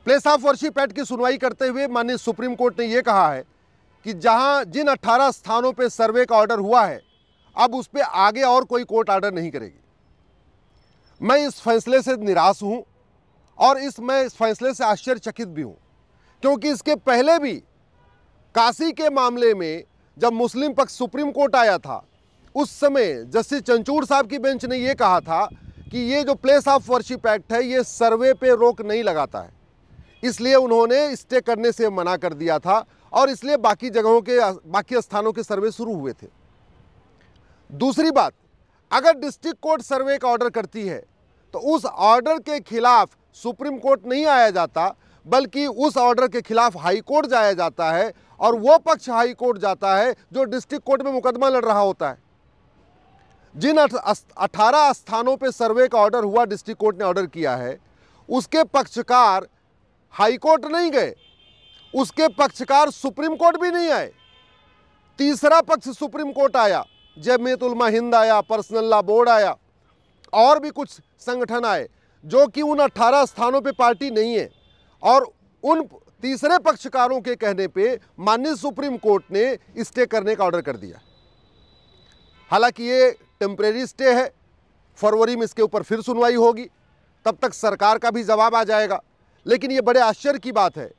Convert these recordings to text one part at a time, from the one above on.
Place of worship act की सुनवाई करते हुए माननीय सुप्रीम कोर्ट ने यह कहा है कि जहां जिन 18 स्थानों पर सर्वे का ऑर्डर हुआ है, अब उस पर आगे और कोई कोर्ट ऑर्डर नहीं करेगी। मैं इस फैसले से निराश हूं और मैं इस फैसले से आश्चर्यचकित भी हूं, क्योंकि इसके पहले भी काशी के मामले में जब मुस्लिम पक्ष सुप्रीम कोर्ट आया था, उस समय जस्टिस चंचूड़ साहब की बेंच ने यह कहा था कि ये जो प्लेस ऑफ वर्शिप एक्ट है ये सर्वे पे रोक नहीं लगाता है, इसलिए उन्होंने स्टे करने से मना कर दिया था और इसलिए बाकी जगहों के बाकी स्थानों के सर्वे शुरू हुए थे। दूसरी बात, अगर डिस्ट्रिक्ट कोर्ट सर्वे का ऑर्डर करती है तो उस ऑर्डर के खिलाफ सुप्रीम कोर्ट नहीं आया जाता, बल्कि उस ऑर्डर के खिलाफ हाई कोर्ट जाया जाता है और वो पक्ष हाई कोर्ट जाता है जो डिस्ट्रिक्ट कोर्ट में मुकदमा लड़ रहा होता है। जिन 18 स्थानों पे सर्वे का ऑर्डर हुआ, डिस्ट्रिक्ट कोर्ट ने ऑर्डर किया है, उसके पक्षकार हाई कोर्ट नहीं गए, उसके पक्षकार सुप्रीम कोर्ट भी नहीं आए। तीसरा पक्ष सुप्रीम कोर्ट आया, जमीयत उलमा हिंद आया, पर्सनल लॉ बोर्ड आया और भी कुछ संगठन आए जो कि उन 18 स्थानों पे पार्टी नहीं है, और उन तीसरे पक्षकारों के कहने पे माननीय सुप्रीम कोर्ट ने स्टे करने का ऑर्डर कर दिया। हालांकि ये टेम्परेरी स्टे है, फरवरी में इसके ऊपर फिर सुनवाई होगी, तब तक सरकार का भी जवाब आ जाएगा। लेकिन ये बड़े आश्चर्य की बात है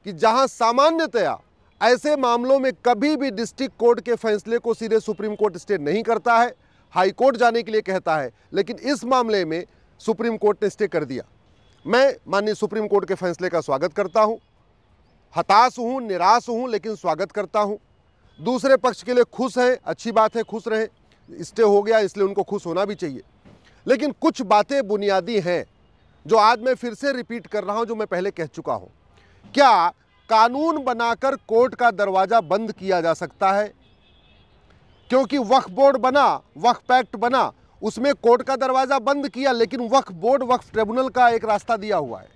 कि जहां सामान्यतया ऐसे मामलों में कभी भी डिस्ट्रिक्ट कोर्ट के फैसले को सीधे सुप्रीम कोर्ट स्टे नहीं करता है, हाई कोर्ट जाने के लिए कहता है, लेकिन इस मामले में सुप्रीम कोर्ट ने स्टे कर दिया। मैं माननीय सुप्रीम कोर्ट के फैसले का स्वागत करता हूं, हताश हूं, निराश हूं, लेकिन स्वागत करता हूं। दूसरे पक्ष के लिए खुश है, अच्छी बात है, खुश रहे, स्टे हो गया इसलिए उनको खुश होना भी चाहिए। लेकिन कुछ बातें बुनियादी हैं जो आज मैं फिर से रिपीट कर रहा हूं, जो मैं पहले कह चुका हूं। क्या कानून बनाकर कोर्ट का दरवाजा बंद किया जा सकता है? क्योंकि वक्फ बोर्ड बना, वक्फ एक्ट बना, उसमें कोर्ट का दरवाजा बंद किया, लेकिन वक्फ बोर्ड वक्फ ट्रिब्यूनल का एक रास्ता दिया हुआ है।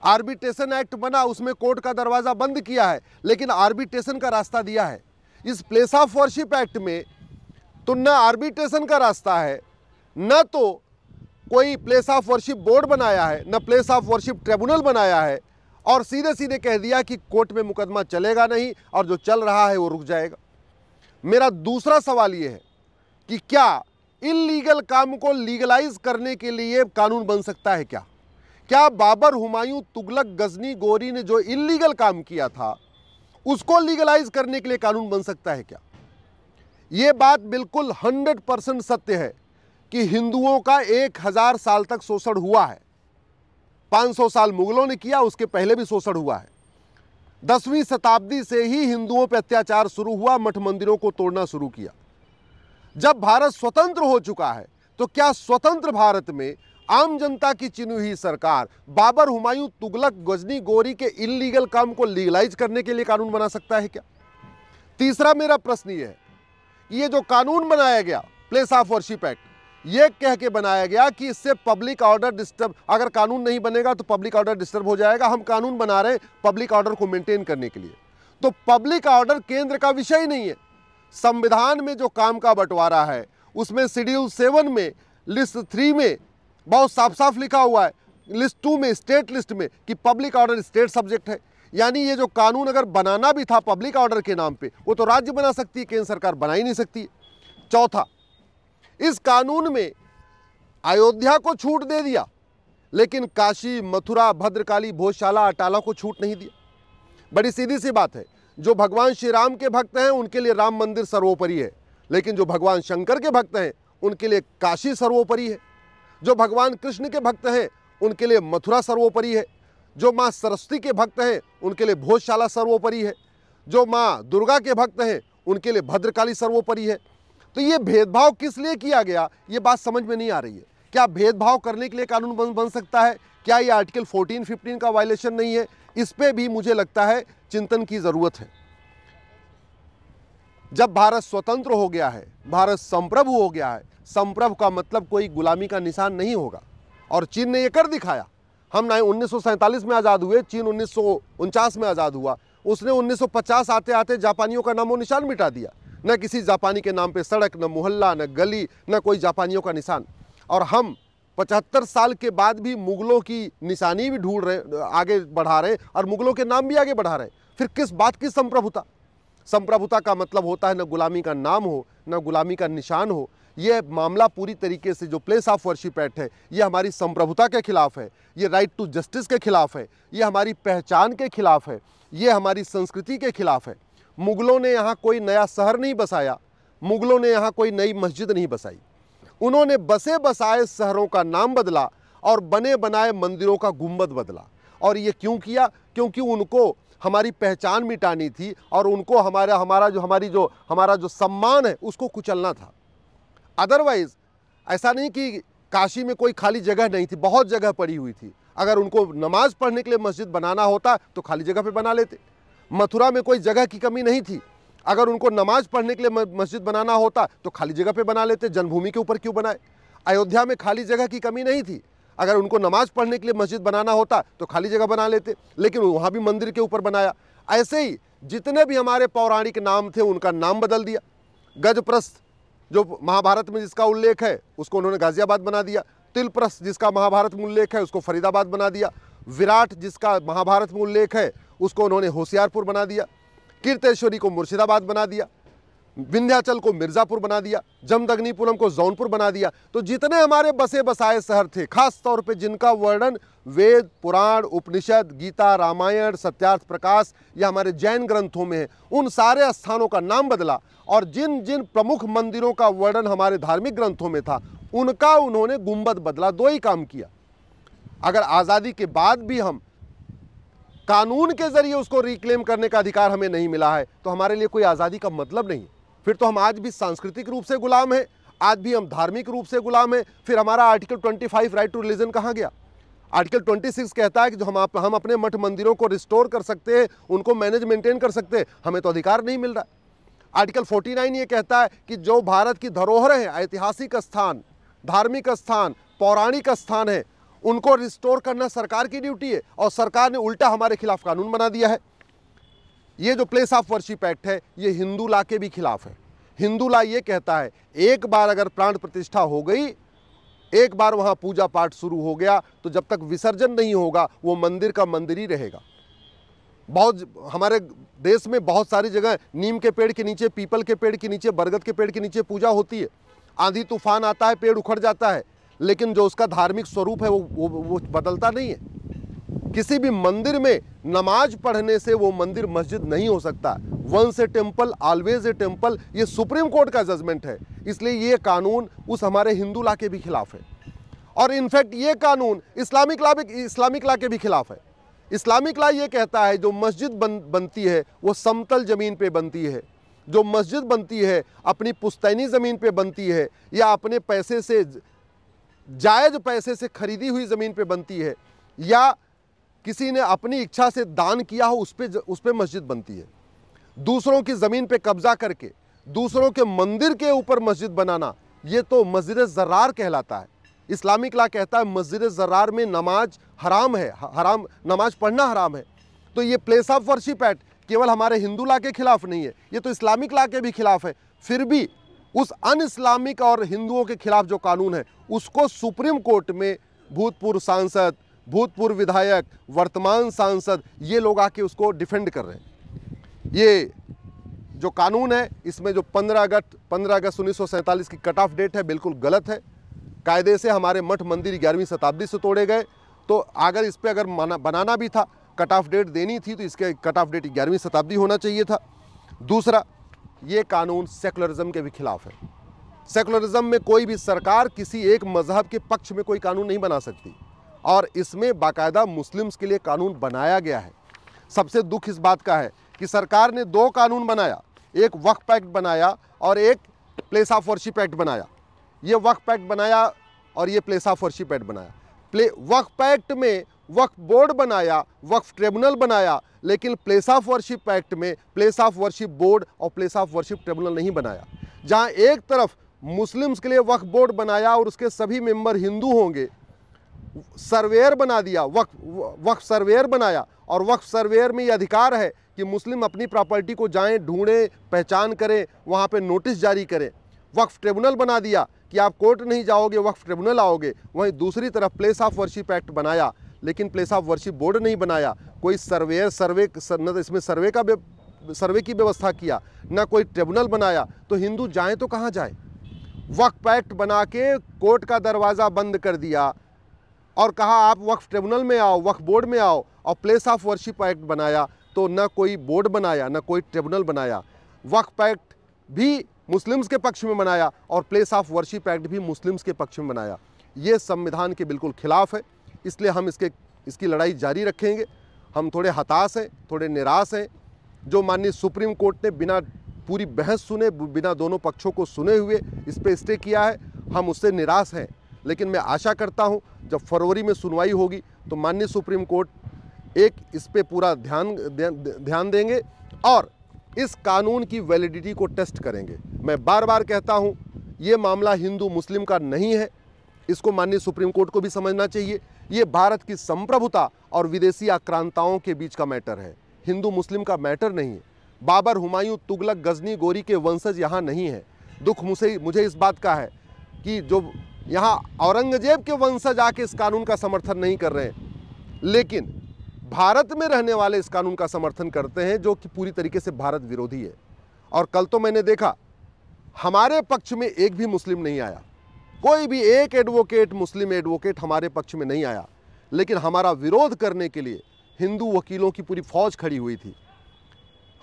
आर्बिट्रेशन एक्ट बना, उसमें कोर्ट का दरवाजा बंद किया है, लेकिन आर्बिट्रेशन का रास्ता दिया है। इस प्लेस ऑफ वर्शिप एक्ट में तो न आर्बिट्रेशन का रास्ता है, न तो कोई प्लेस ऑफ वर्शिप बोर्ड बनाया है, न प्लेस ऑफ वर्शिप ट्रिब्यूनल बनाया है, और सीधे सीधे कह दिया कि कोर्ट में मुकदमा चलेगा नहीं और जो चल रहा है वो रुक जाएगा। मेरा दूसरा सवाल ये है कि क्या इल्लीगल काम को लीगलाइज करने के लिए कानून बन सकता है? क्या बाबर, हुमायूं, तुगलक, गजनी, गोरी ने जो इल्लीगल काम किया था उसको लीगलाइज करने के लिए कानून बन सकता है क्या? यह बात बिल्कुल 100% सत्य है कि हिंदुओं का 1000 साल तक शोषण हुआ है। 500 साल मुगलों ने किया, उसके पहले भी शोषण हुआ है। 10वीं शताब्दी से ही हिंदुओं पर अत्याचार शुरू हुआ, मठ मंदिरों को तोड़ना शुरू किया। जब भारत स्वतंत्र हो चुका है तो क्या स्वतंत्र भारत में आम जनता की चुनी हुई सरकार बाबर, हुमायूं, तुगलक, गजनी, गोरी के इल्लीगल काम को लीगलाइज करने के लिए कानून बना सकता है क्या? तीसरा मेरा प्रश्न ये है, ये जो कानून बनाया गया प्लेस ऑफ वर्शिप एक्ट, ये कह के बनाया गया कि इससे पब्लिक ऑर्डर डिस्टर्ब, अगर कानून नहीं बनेगा तो पब्लिक ऑर्डर डिस्टर्ब हो जाएगा। हम कानून बना रहे हैं पब्लिक ऑर्डर को मेंटेन करने के लिए, तो पब्लिक ऑर्डर केंद्र का विषय ही नहीं है। संविधान में जो काम का बंटवारा है उसमें शेड्यूल 7 में लिस्ट 3 में बहुत साफ साफ लिखा हुआ है, लिस्ट 2 में, स्टेट लिस्ट में, कि पब्लिक ऑर्डर स्टेट सब्जेक्ट है। यानी ये जो कानून अगर बनाना भी था पब्लिक ऑर्डर के नाम पे, वो तो राज्य बना सकती है, केंद्र सरकार बना ही नहीं सकती। चौथा, इस कानून में अयोध्या को छूट दे दिया, लेकिन काशी, मथुरा, भद्रकाली, भोजशाला, अटाला को छूट नहीं दिया। बड़ी सीधी सी बात है, जो भगवान श्री राम के भक्त हैं उनके लिए राम मंदिर सर्वोपरि है, लेकिन जो भगवान शंकर के भक्त हैं उनके लिए काशी सर्वोपरि है। जो भगवान कृष्ण के भक्त हैं उनके लिए मथुरा सर्वोपरि है। जो माँ सरस्वती के भक्त हैं उनके लिए भोजशाला सर्वोपरि है। जो माँ दुर्गा के भक्त हैं उनके लिए भद्रकाली सर्वोपरि है। तो ये भेदभाव किस लिए किया गया, ये बात समझ में नहीं आ रही है। क्या भेदभाव करने के लिए कानून बन सकता है? क्या ये आर्टिकल 14-15 का वायलेशन नहीं है? इस पे भी मुझे लगता है चिंतन की जरूरत है। जब भारत स्वतंत्र हो गया है, भारत संप्रभु हो गया है, संप्रभु का मतलब कोई गुलामी का निशान नहीं होगा, और चीन ने ये कर दिखाया। हम 1947 में आज़ाद हुए, चीन 1949 में आज़ाद हुआ। उसने 1950 आते आते जापानियों का नामो निशान मिटा दिया। न किसी जापानी के नाम पे सड़क, न मोहल्ला, न गली, न कोई जापानियों का निशान। और हम 75 साल के बाद भी मुगलों की निशानी भी ढूंढ रहे, आगे बढ़ा रहे और मुगलों के नाम भी आगे बढ़ा रहे। फिर किस बात की संप्रभुता? संप्रभुता का मतलब होता है न गुलामी का नाम हो, न गुलामी का निशान हो। ये मामला पूरी तरीके से जो प्लेस ऑफ वर्शिप एक्ट है, ये हमारी संप्रभुता के खिलाफ है, ये राइट टू जस्टिस के खिलाफ है, ये हमारी पहचान के खिलाफ है, ये हमारी संस्कृति के खिलाफ है। मुगलों ने यहाँ कोई नया शहर नहीं बसाया, मुगलों ने यहाँ कोई नई मस्जिद नहीं बसाई। उन्होंने बसे बसाए शहरों का नाम बदला और बने बनाए मंदिरों का गुंबद बदला। और ये क्यों किया? क्योंकि उनको हमारी पहचान मिटानी थी और उनको हमारा जो सम्मान है उसको कुचलना था। अदरवाइज ऐसा नहीं कि काशी में कोई खाली जगह नहीं थी, बहुत जगह पड़ी हुई थी। अगर उनको नमाज पढ़ने के लिए मस्जिद बनाना होता तो खाली जगह पे बना लेते। मथुरा में कोई जगह की कमी नहीं थी, अगर उनको नमाज पढ़ने के लिए मस्जिद बनाना होता तो खाली जगह पे बना लेते। जन्मभूमि के ऊपर क्यों बनाए? अयोध्या में खाली जगह की कमी नहीं थी, अगर उनको नमाज पढ़ने के लिए मस्जिद बनाना होता तो खाली जगह बना लेते, लेकिन वहाँ भी मंदिर के ऊपर बनाया। ऐसे ही जितने भी हमारे पौराणिक नाम थे उनका नाम बदल दिया। गजप्रस्थ जो महाभारत में जिसका उल्लेख है उसको उन्होंने गाजियाबाद बना दिया। तिलप्रस्थ जिसका महाभारत में उल्लेख है उसको फरीदाबाद बना दिया। विराट जिसका महाभारत में उल्लेख है उसको उन्होंने होशियारपुर बना दिया। कीर्तेश्वरी को मुर्शिदाबाद बना दिया, विंध्याचल को मिर्ज़ापुर बना दिया, जमदग्निपुरम को जौनपुर बना दिया। तो जितने हमारे बसे बसाए शहर थे, खास तौर पे जिनका वर्णन वेद, पुराण, उपनिषद, गीता, रामायण, सत्यार्थ प्रकाश या हमारे जैन ग्रंथों में है, उन सारे स्थानों का नाम बदला। और जिन जिन प्रमुख मंदिरों का वर्णन हमारे धार्मिक ग्रंथों में था उनका उन्होंने गुंबद बदला। दो ही काम किया। अगर आज़ादी के बाद भी हम कानून के जरिए उसको रिक्लेम करने का अधिकार हमें नहीं मिला है तो हमारे लिए कोई आज़ादी का मतलब नहीं। फिर तो हम आज भी सांस्कृतिक रूप से गुलाम हैं, आज भी हम धार्मिक रूप से गुलाम हैं। फिर हमारा आर्टिकल 25 राइट टू रिलीजन कहाँ गया? आर्टिकल 26 कहता है कि जो हम अपने मठ मंदिरों को रिस्टोर कर सकते हैं, उनको मैनेज मेंटेन कर सकते हैं, हमें तो अधिकार नहीं मिल रहा। आर्टिकल 49 ये कहता है कि जो भारत की धरोहर है, ऐतिहासिक स्थान, धार्मिक स्थान, पौराणिक स्थान है, उनको रिस्टोर करना सरकार की ड्यूटी है। और सरकार ने उल्टा हमारे खिलाफ कानून बना दिया है। ये जो प्लेस ऑफ वर्शिप एक्ट है ये हिंदू लॉ के भी खिलाफ है। हिंदू लॉ ये कहता है एक बार अगर प्राण प्रतिष्ठा हो गई, एक बार वहाँ पूजा पाठ शुरू हो गया तो जब तक विसर्जन नहीं होगा वो मंदिर का मंदिर ही रहेगा। हमारे देश में बहुत सारी जगह नीम के पेड़ के नीचे, पीपल के पेड़ के नीचे, बरगद के पेड़ के नीचे पूजा होती है। आंधी तूफान आता है, पेड़ उखड़ जाता है, लेकिन जो उसका धार्मिक स्वरूप है वो बदलता नहीं है। किसी भी मंदिर में नमाज पढ़ने से वो मंदिर मस्जिद नहीं हो सकता। Once a temple always a temple, ये सुप्रीम कोर्ट का जजमेंट है। इसलिए ये कानून उस हमारे हिंदू लॉ के भी खिलाफ है। और इनफैक्ट ये कानून इस्लामिक लॉ के भी खिलाफ है। इस्लामिक लॉ ये कहता है जो मस्जिद बनती है वो समतल ज़मीन पे बनती है, जो मस्जिद बनती है अपनी पुश्तैनी ज़मीन पे बनती है या अपने पैसे से, जायज़ पैसे से खरीदी हुई ज़मीन पे बनती है, या किसी ने अपनी इच्छा से दान किया हो उस पे मस्जिद बनती है। दूसरों की ज़मीन पे कब्जा करके दूसरों के मंदिर के ऊपर मस्जिद बनाना ये तो मस्जिद ज़रार कहलाता है। इस्लामिक लॉ कहता है मस्जिद ज़रार में नमाज हराम है, नमाज पढ़ना हराम है। तो ये प्लेस ऑफ वर्शिप एक्ट केवल हमारे हिंदू लॉ के खिलाफ नहीं है, ये तो इस्लामिक लॉ के भी खिलाफ है। फिर भी उस अन इस्लामिक और हिंदुओं के खिलाफ जो कानून है उसको सुप्रीम कोर्ट में भूतपूर्व सांसद, भूतपूर्व विधायक, वर्तमान सांसद, ये लोग आके उसको डिफेंड कर रहे हैं। ये जो कानून है इसमें जो 15 अगस्त 1947 की कट ऑफ डेट है बिल्कुल गलत है। कायदे से हमारे मठ मंदिर 11वीं शताब्दी से तोड़े गए, तो अगर इस पर अगर बनाना भी था, कट ऑफ डेट देनी थी तो इसके कट ऑफ डेट 11वीं शताब्दी होना चाहिए था। दूसरा, ये कानून सेकुलरिज्म के भी खिलाफ है। सेकुलरिज्म में कोई भी सरकार किसी एक मजहब के पक्ष में कोई कानून नहीं बना सकती, और इसमें बाकायदा मुस्लिम्स के लिए कानून बनाया गया है। सबसे दुख इस बात का है कि सरकार ने 2 कानून बनाया, एक वक्फ एक्ट बनाया और एक प्लेस ऑफ वर्शिप एक्ट बनाया। ये वक्फ एक्ट बनाया और ये प्लेस ऑफ वर्शिप एक्ट बनाया। वक्फ एक्ट में वक्फ बोर्ड बनाया, वक्फ ट्रिब्यूनल बनाया, लेकिन प्लेस ऑफ वर्शिप एक्ट में प्लेस ऑफ वर्शिप बोर्ड और प्लेस ऑफ वर्शिप ट्रिब्यूनल नहीं बनाया। जहां एक तरफ मुस्लिम्स के लिए वक्फ बोर्ड बनाया और उसके सभी मेंबर हिंदू होंगे, सर्वेयर बना दिया, वक्फ सर्वेयर बनाया, और वक्फ सर्वेयर में ये अधिकार है कि मुस्लिम अपनी प्रॉपर्टी को जाएं, ढूंढें, पहचान करें, वहाँ पे नोटिस जारी करें। वक्फ ट्रिब्यूनल बना दिया कि आप कोर्ट नहीं जाओगे, वक्फ ट्रिब्यूनल आओगे। वहीं दूसरी तरफ प्लेस ऑफ वर्शिप एक्ट बनाया, लेकिन प्लेस ऑफ वर्शिप बोर्ड नहीं बनाया। कोई इसमें सर्वे की व्यवस्था किया, ना कोई ट्रिब्यूनल बनाया। तो हिंदू जाए तो कहाँ जाए? वक्फ एक्ट बना के कोर्ट का दरवाज़ा बंद कर दिया और कहा आप वक्फ ट्रिब्यूनल में आओ, वक्फ बोर्ड में आओ। और प्लेस ऑफ वर्शिप एक्ट बनाया तो ना कोई बोर्ड बनाया, ना कोई ट्रिब्यूनल बनाया। वक्फ एक्ट भी मुस्लिम्स के पक्ष में बनाया और प्लेस ऑफ वर्शिप एक्ट भी मुस्लिम्स के पक्ष में बनाया। ये संविधान के बिल्कुल खिलाफ है। इसलिए हम इसकी लड़ाई जारी रखेंगे। हम थोड़े हताश हैं, थोड़े निराश हैं। जो माननीय सुप्रीम कोर्ट ने बिना पूरी बहस सुने, बिना दोनों पक्षों को सुने हुए इस पर स्टे किया है, हम उससे निराश हैं। लेकिन मैं आशा करता हूं जब फरवरी में सुनवाई होगी तो माननीय सुप्रीम कोर्ट इस पे पूरा ध्यान देंगे और इस कानून की वैलिडिटी को टेस्ट करेंगे। मैं बार बार कहता हूं, ये मामला हिंदू मुस्लिम का नहीं है। इसको माननीय सुप्रीम कोर्ट को भी समझना चाहिए। ये भारत की संप्रभुता और विदेशी आक्रांताओं के बीच का मैटर है, हिंदू मुस्लिम का मैटर नहीं है। बाबर, हुमायूं, तुगलक, गजनी, गोरी के वंशज यहाँ नहीं है। दुख मुझे इस बात का है कि जो यहाँ औरंगजेब के वंशज आके इस कानून का समर्थन नहीं कर रहे हैं, लेकिन भारत में रहने वाले इस कानून का समर्थन करते हैं, जो कि पूरी तरीके से भारत विरोधी है। और कल तो मैंने देखा हमारे पक्ष में एक भी मुस्लिम नहीं आया, कोई भी एक एडवोकेट, मुस्लिम एडवोकेट हमारे पक्ष में नहीं आया। लेकिन हमारा विरोध करने के लिए हिंदू वकीलों की पूरी फौज खड़ी हुई थी।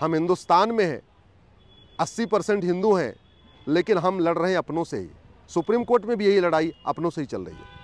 हम हिंदुस्तान में हैं, 80% हिंदू हैं, लेकिन हम लड़ रहे हैं अपनों से ही। सुप्रीम कोर्ट में भी यही लड़ाई अपनों से ही चल रही है।